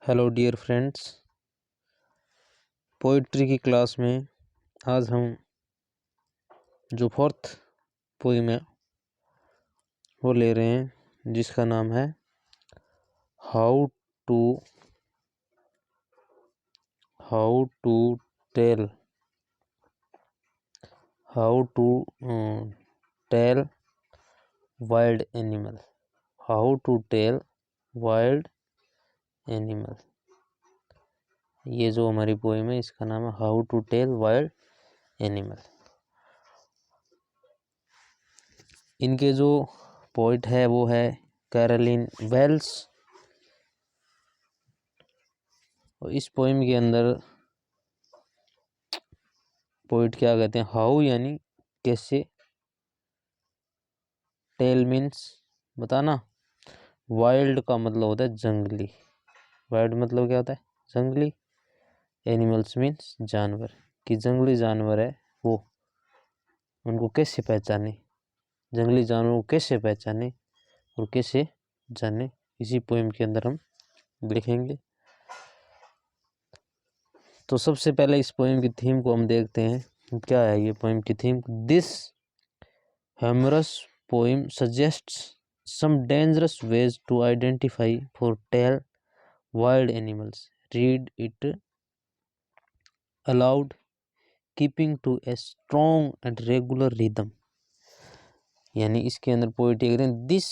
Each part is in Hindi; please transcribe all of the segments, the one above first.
हेलो डियर फ्रेंड्स, पोइट्री की क्लास में आज हम जो फोर्थ पोइम है वो ले रहे हैं, जिसका नाम है how to tell wild animal. How to tell wild animal, ये जो हमारी पोइम है इसका नाम है how to tell wild animal. इनके जो पोइट है वो है कैरोलिन वेल्स। और इस पोइम के अंदर पोइट क्या कहते हैं, हाउ यानी कैसे, टेल मीन्स बताना, वाइल्ड का मतलब होता है जंगली, वाइल्ड मतलब क्या होता है जंगली, एनिमल्स मीन्स जानवर, कि जंगली जानवर है वो उनको कैसे पहचाने, जंगली जानवर को कैसे पहचाने और कैसे जाने, इसी पोइम के अंदर हम लिखेंगे। तो सबसे पहले इस पोइम की थीम को हम देखते हैं, क्या है ये पोइम की theme. This humorous poem suggests some dangerous ways to identify for tell wild animals. Read it aloud, keeping to a strong and regular rhythm. यानी इसके अंदर पोइट्री कहते हैं दिस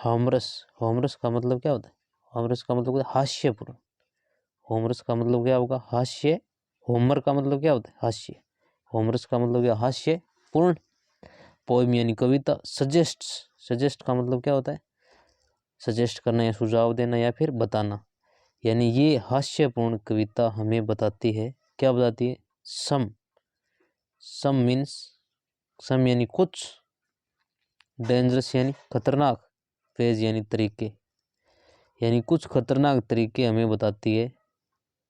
हॉमरस, हॉमरस का मतलब क्या होता है, हॉमरस का मतलब होता है हास्यपूर्ण, होमरस का मतलब क्या होगा हास्य, होमर का मतलब क्या होता है हास्य, होमरस का मतलब क्या हास्यपूर्ण, पोएम यानी कविता, सजेस्ट का मतलब क्या होता है सजेस्ट करना या सुझाव देना या फिर बताना, यानी ये हास्यपूर्ण कविता हमें बताती है, क्या बताती है, सम मीन्स सम यानी कुछ, डेंजरस यानी खतरनाक, फेज यानी तरीके, यानी कुछ खतरनाक तरीके हमें बताती है।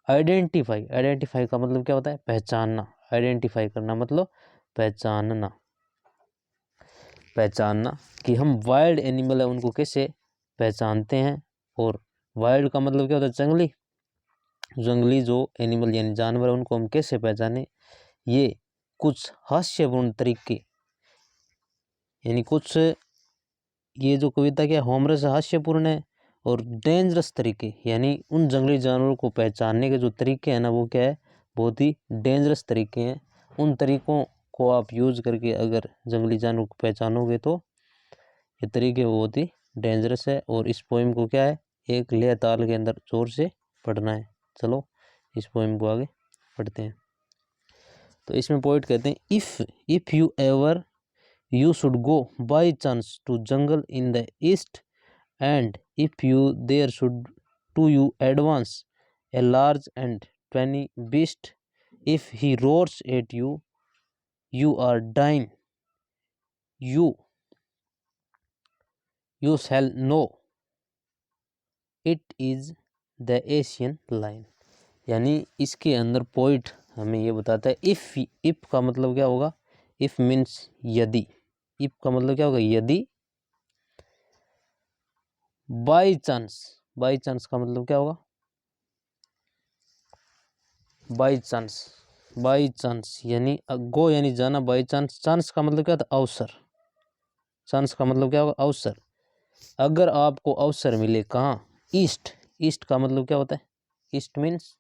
आइडेंटिफाई का मतलब क्या होता है पहचानना, आइडेंटिफाई करना मतलब पहचानना कि हम वाइल्ड एनिमल है उनको कैसे पहचानते हैं। और वाइल्ड का मतलब क्या होता है जंगली जो एनिमल यानी जानवर है उनको हम कैसे पहचाने, ये कुछ हास्यपूर्ण तरीके, यानी कुछ, ये जो कविता क्या होमरस हास्यपूर्ण है, और डेंजरस तरीके यानी उन जंगली जानवरों को पहचानने के जो तरीके हैं ना वो क्या है बहुत ही डेंजरस तरीके हैं। उन तरीकों को आप यूज करके अगर जंगली जानवर को पहचानोगे तो ये तरीके बहुत ही डेंजरस है। और इस पोइम को क्या है एक लय ताल के अंदर जोर से पढ़ना है। चलो इस पोइम को आगे पढ़ते हैं। तो इसमें पोइट कहते हैं if you ever you should go by chance to jungle in the east, and if you there should to you advance a large and tiny beast, if he roars at you you are dying, you shall know it is the Asian lion। यानी इसके अंदर पोइट हमें ये बताता है इफ का मतलब क्या होगा, इफ मीन्स यदि, इफ का मतलब क्या होगा यदि, बाई चांस का मतलब क्या होगा बाई चांस यानी गो यानी जाना, बाई चांस का मतलब क्या होता है अवसर, चांस का मतलब क्या होगा अवसर, अगर आपको अवसर मिले कहाँ ईस्ट का मतलब क्या होता है ईस्ट मीन्स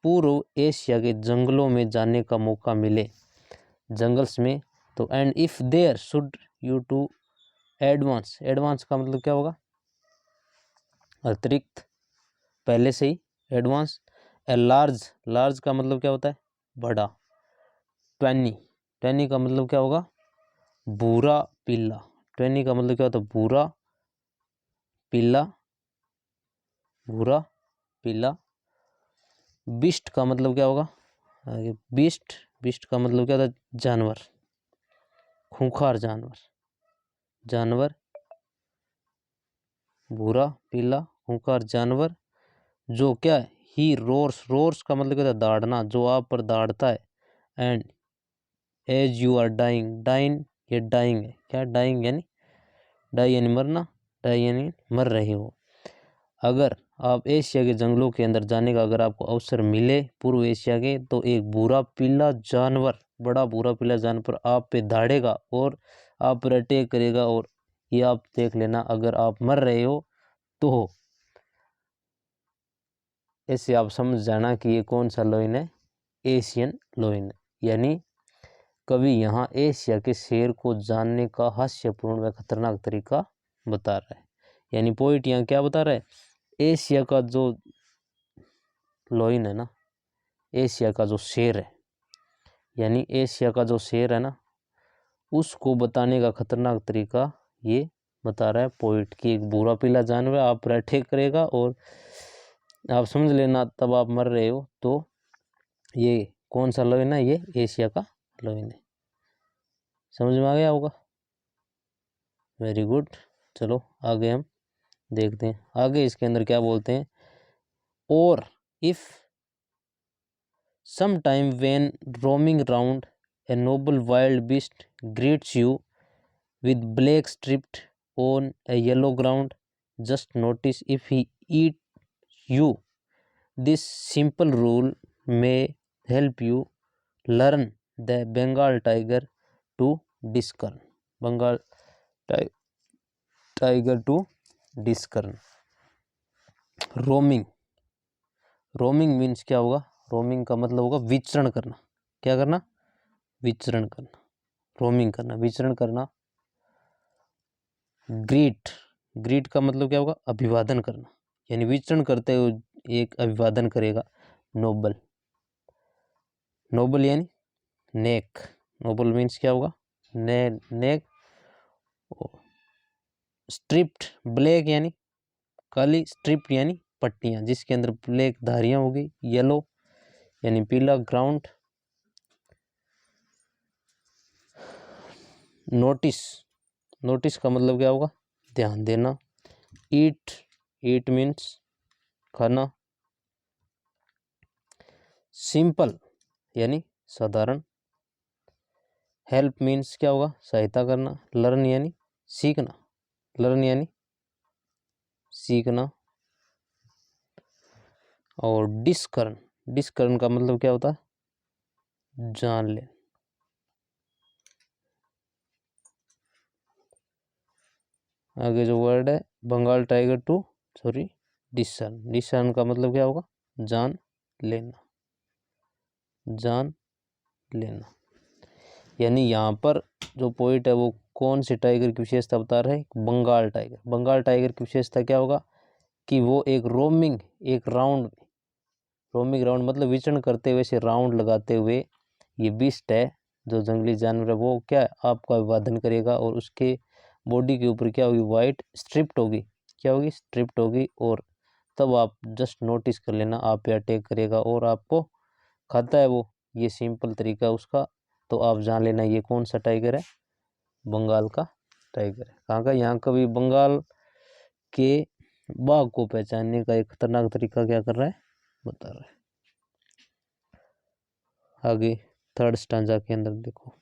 पूर्व एशिया के जंगलों में जाने का मौका मिले, जंगल्स में, तो and if there should you to advance का मतलब क्या होगा अतिरिक्त, पहले से ही एडवांस, ए लार्ज का मतलब क्या होता है बड़ा, ट्वेनी का मतलब क्या होगा भूरा पीला, ट्वेनी का मतलब क्या होता है भूरा पीला, बीस्ट का मतलब क्या होगा आगे बीस्ट का मतलब क्या होता है जानवर, खूंखार जानवर, भूरा पीला खूंखार जानवर, जो क्या है ही रोर्स का मतलब क्या होता है दाड़ना, जो आप पर दाड़ता है, and as you are dying ये डाइंग है क्या, डाइंग यानी डाई यानी मरना, डाई यानी मर रहे हो। अगर आप एशिया के जंगलों के अंदर जाने का अगर आपको अवसर मिले पूर्व एशिया के, तो एक बड़ा पीला जानवर आप पे दौड़ेगा और आप पर अटैक करेगा, और ये आप देख लेना अगर आप मर रहे हो तो ऐसे आप समझ जाना कि ये कौन सा लायन है, एशियन लायन। यानी कवि यहाँ एशिया के शेर को जानने का हास्यपूर्ण व खतरनाक तरीका बता रहा है। यानी पोइट यहाँ क्या बता रहा है, एशिया का जो लायन है ना, एशिया का जो शेर है, यानी एशिया का जो शेर है ना, उसको बताने का खतरनाक तरीका ये बता रहा है पोइट कि एक बुरा पीला जानवर आप पर अटैक करेगा और आप समझ लेना तब आप मर रहे हो। तो ये कौन सा लायन है, ये एशिया का लायन है। समझ में आ गया होगा, वेरी गुड। चलो आगे हम देखते हैं, आगे इसके अंदर क्या बोलते हैं। और if some time when roaming round a noble wild beast greets you with black striped on a yellow ground, just notice if he eat you. This simple rule may help you learn the Bengal tiger to discern. Bengal tiger to discern. Roaming, roaming means क्या होगा, रोमिंग का मतलब होगा विचरण करना। क्या करना, विचरण करना, रोमिंग करना, विचरण करना। ग्रीट, ग्रीट का मतलब क्या होगा, अभिवादन करना, यानी विचरण करते हुए एक अभिवादन करेगा। नोबल, नोबल यानी नेक, नोबल मीन्स क्या होगा, नेक। स्ट्रिप्ड, ब्लैक यानी काली, स्ट्रिप्ड यानी पट्टियां जिसके अंदर ब्लैक धारियां होगी। येलो यानी पीला, ग्राउंड। नोटिस, नोटिस का मतलब क्या होगा, ध्यान देना। ईट, ईट मीन्स खाना। सिंपल यानी साधारण। हेल्प मीन्स क्या होगा, सहायता करना। लर्न यानी सीखना, लर्न यानी सीखना। और डिस्कर्न, डिस्कर्न का मतलब क्या होता है, जान ले। आगे जो वर्ड है Bengal tiger to discern, discern का मतलब क्या होगा, जान लेना, जान लेना। यानी यहाँ पर जो पोइट है वो कौन से टाइगर की विशेषता बता रहे हैं, बंगाल टाइगर। बंगाल टाइगर की विशेषता क्या होगा कि वो एक रोमिंग, एक राउंड, रोमिंग राउंड मतलब विचरण करते हुए से राउंड लगाते हुए ये बीस्ट है जो जंगली जानवर है, वो क्या है, आपका अभिवादन करेगा और उसके बॉडी के ऊपर क्या होगी, वाइट स्ट्रिप्ट होगी। क्या होगी, स्ट्रिप्ट होगी। और तब आप जस्ट नोटिस कर लेना, आप पे अटैक करेगा और आपको खाता है वो। ये सिंपल तरीका है उसका, तो आप जान लेना ये कौन सा टाइगर है, बंगाल का टाइगर है। कहाँ का, यहाँ का भी बंगाल के बाघ को पहचानने का एक खतरनाक तरीका क्या कर रहा है, बता रहा है। आगे थर्ड स्टांजा के अंदर देखो।